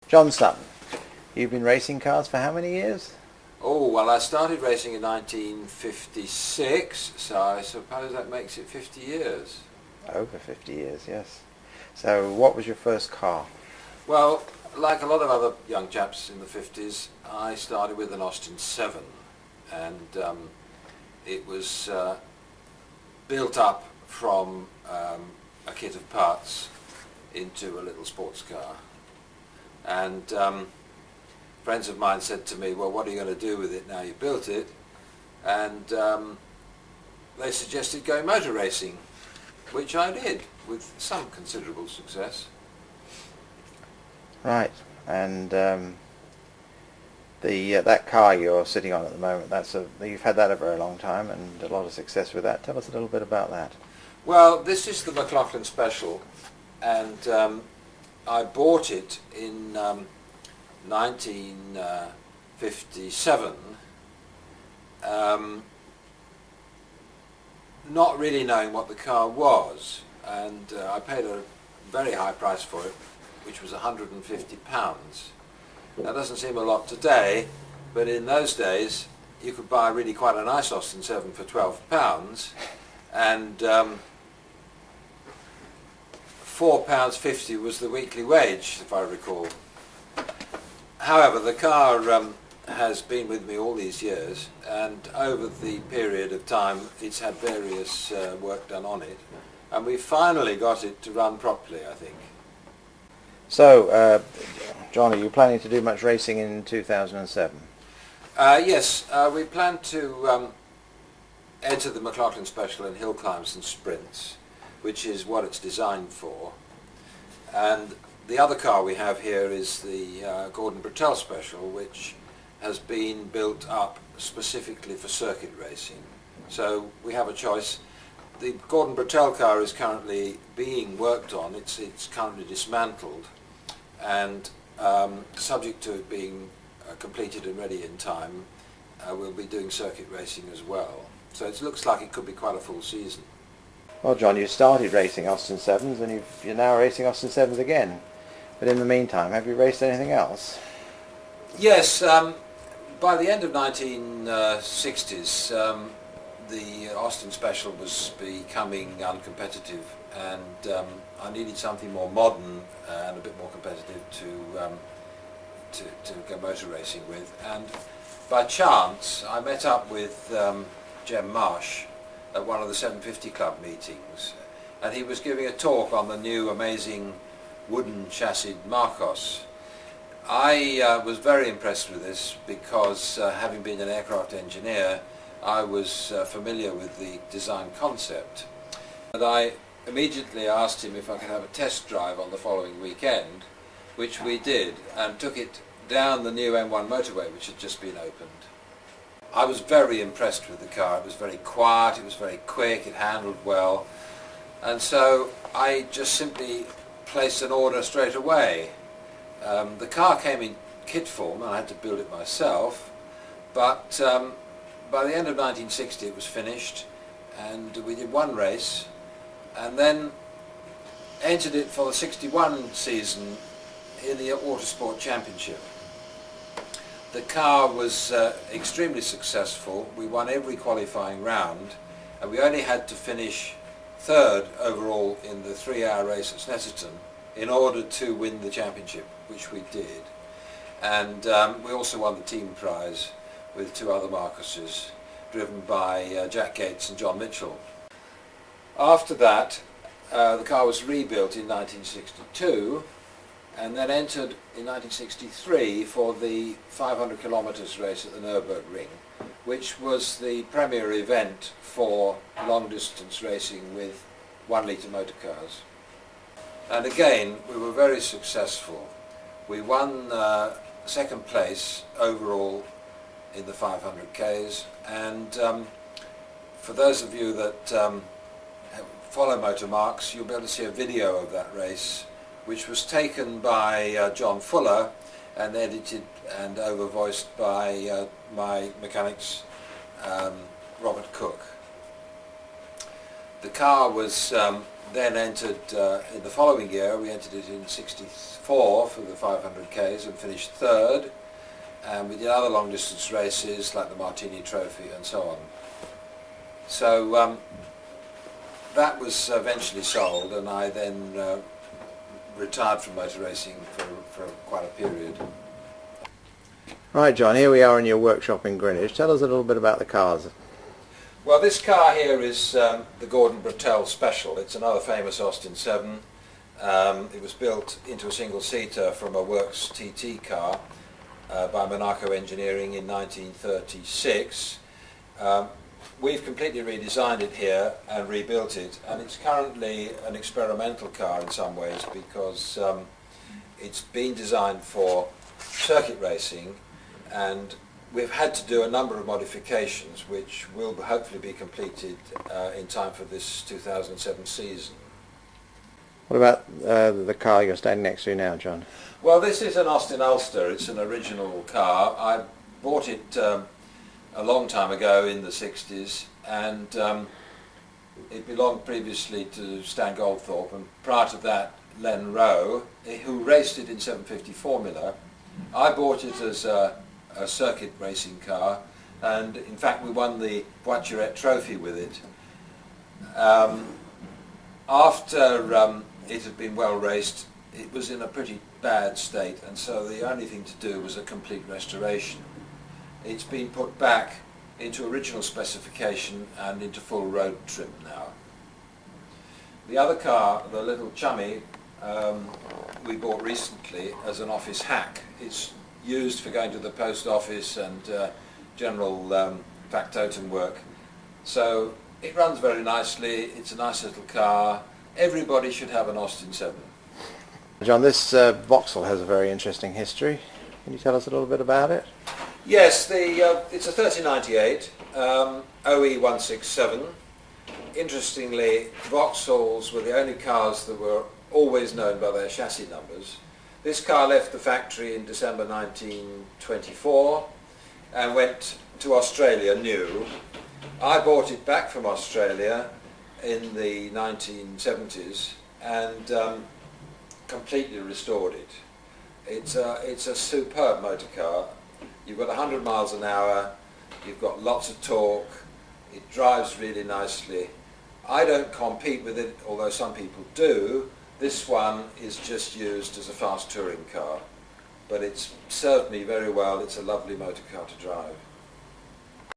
John Sutton, you've been racing cars for how many years? Oh, well, I started racing in 1956, so I suppose that makes it 50 years. Over 50 years, yes. So what was your first car? Well, like a lot of other young chaps in the 50s, I started with an Austin 7, and it was built up from a kit of parts into a little sports car. And friends of mine said to me, well, what are you going to do with it now you've built it? And they suggested going motor racing, which I did with some considerable success. Right, and that car you're sitting on at the moment, you've had that a very long time and a lot of success with that. Tell us a little bit about that. Well, this is the McLaughlin Special, and I bought it in 1957, not really knowing what the car was, and I paid a very high price for it, which was £150. That doesn't seem a lot today, but in those days you could buy really quite a nice Austin 7 for £12, and £4.50 was the weekly wage, if I recall. However, the car has been with me all these years, and over the period of time it's had various work done on it, and we finally got it to run properly, I think. So, John, are you planning to do much racing in 2007? Yes, we plan to enter the McLaughlin Special in hill climbs and sprints, which is what it's designed for. And the other car we have here is the Gordon Brattell Special, which has been built up specifically for circuit racing. So we have a choice. The Gordon Brattell car is currently being worked on. It's currently dismantled, and subject to it being completed and ready in time, we'll be doing circuit racing as well. So it looks like it could be quite a full season. Well, John, you started racing Austin 7s and you're now racing Austin 7s again. But in the meantime, have you raced anything else? Yes, by the end of 1960s, the Austin Special was becoming uncompetitive, and I needed something more modern and a bit more competitive to go motor racing with. And by chance, I met up with Jem Marsh at one of the 750 Club meetings, and he was giving a talk on the new amazing wooden chassis Marcos. I was very impressed with this because, having been an aircraft engineer, I was familiar with the design concept, and I immediately asked him if I could have a test drive on the following weekend, which we did, and took it down the new M1 motorway, which had just been opened. I was very impressed with the car. It was very quiet, it was very quick, it handled well, and so I just simply placed an order straight away. The car came in kit form and I had to build it myself, but by the end of 1960 it was finished, and we did one race and then entered it for the 61 season in the Autosport Championship. The car was extremely successful. We won every qualifying round, and we only had to finish third overall in the 3-hour race at Snetterton in order to win the championship, which we did. And we also won the team prize with 2 other Marcuses, driven by Jack Gates and John Mitchell. After that, the car was rebuilt in 1962, and then entered in 1963 for the 500 kilometres race at the Nürburgring, which was the premier event for long distance racing with 1 litre motor cars. And again, we were very successful. We won second place overall in the 500 Ks, and for those of you that follow Motor Marks, you'll be able to see a video of that race, which was taken by John Fuller and edited and overvoiced by my mechanics, Robert Cook. The car was then entered, in the following year, we entered it in 64 for the 500Ks and finished third. And we did other long distance races like the Martini Trophy and so on. So that was eventually sold, and I then retired from motor racing for quite a period. Right, John, here we are in your workshop in Greenwich. Tell us a little bit about the cars. Well, this car here is the Gordon Brattell Special. It's another famous Austin 7. It was built into a single-seater from a Works TT car by Monaco Engineering in 1936. We've completely redesigned it here and rebuilt it, and it's currently an experimental car in some ways because it's been designed for circuit racing, and we've had to do a number of modifications which will hopefully be completed in time for this 2007 season. What about the car you're standing next to now, John? Well, this is an Austin Ulster. It's an original car. I bought it a long time ago in the 60s, and it belonged previously to Stan Goldthorpe, and prior to that Len Rowe, who raced it in 750 Formula. I bought it as a circuit racing car, and in fact we won the Voiturette Trophy with it. After it had been well raced, it was in a pretty bad state, and so the only thing to do was a complete restoration. It's been put back into original specification and into full road trim now. The other car, the little Chummy, we bought recently as an office hack. It's used for going to the post office and general factotum work. So it runs very nicely, it's a nice little car. Everybody should have an Austin 7. John, this Voxel has a very interesting history. Can you tell us a little bit about it? Yes, it's a 3098 OE167. Interestingly, Voxels were the only cars that were always known by their chassis numbers. This car left the factory in December 1924 and went to Australia new. I bought it back from Australia in the 1970s and completely restored it. It's a superb motor car. You've got 100 miles an hour, you've got lots of torque, it drives really nicely. I don't compete with it, although some people do. This one is just used as a fast touring car, but it's served me very well. It's a lovely motor car to drive.